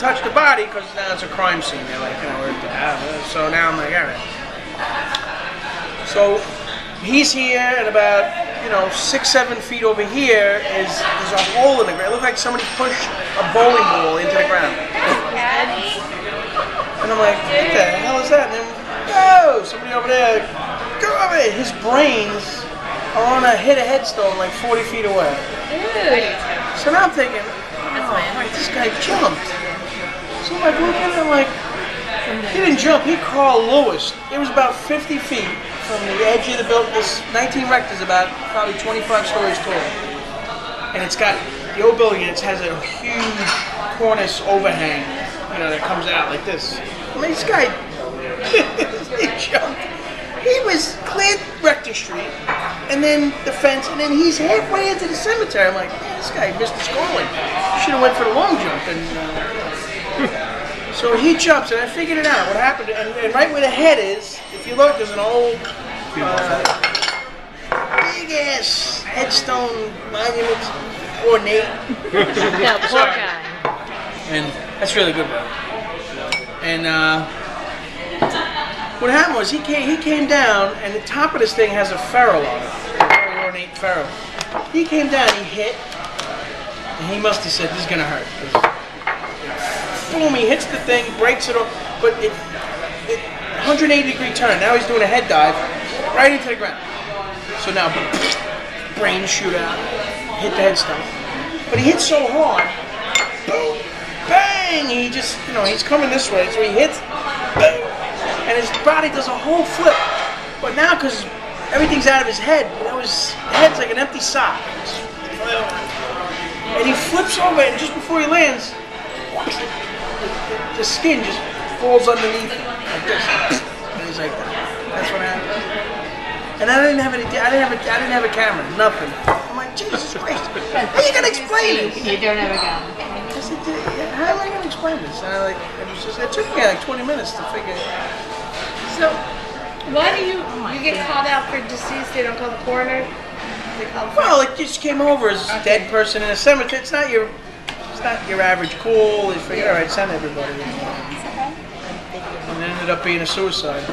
touch the body because now it's a crime scene. They're like, you know, so now I'm like, all right. So he's here, and about 6-7 feet over here there's a hole in the ground. It looked like somebody pushed a bowling ball into the ground. And I'm like, what the hell is that? And then, oh, somebody over there, go over there. His brains are on a headstone like 40 feet away. So now I'm thinking, oh, right, this guy jumped. So I'm like looking at him like, he didn't jump, he Carl Lewis. It was about 50 feet from the edge of the building. This 19 Rect is about probably 25 stories tall. And it's got, the old building, it has a huge cornice overhang, that comes out like this. I mean, this guy, he jumped. He was cleared Rector Street, and then the fence, and then he's halfway into the cemetery. I'm like, man, this guy missed his calling. Should have went for the long jump. And so he jumps, and I figured it out. What happened? And right where the head is, if you look, there's an old, big ass headstone monument, ornate. Yeah, poor guy. And that's really good, bro. And what happened was he came down, and the top of this thing has a ferrule on it, a very ornate ferrule. He came down, he hit, and he must have said, "This is gonna hurt." Boom! He hits the thing, breaks it off, but it 180-degree turn. Now he's doing a head dive right into the ground. So now, brains shoot out, hit the headstone. But he hit so hard, boom, bang! He just, he's coming this way, so he hits, boom. And his body does a whole flip. But now, because everything's out of his head, his head's like an empty sock. And he flips over, and just before he lands, the skin just falls underneath like this. And he's like, that's what happened. And I didn't have a camera, nothing. I'm like, Jesus Christ, how are you gonna explain this? You don't have a gun. I said, how am I gonna explain this? And it took me like 20 minutes to figure it out. So, why do you get called out for deceased? They don't call the coroner. Well, it just came over as a dead person in a cemetery. It's not your average call. They figured, all right, send everybody. And it ended up being a suicide.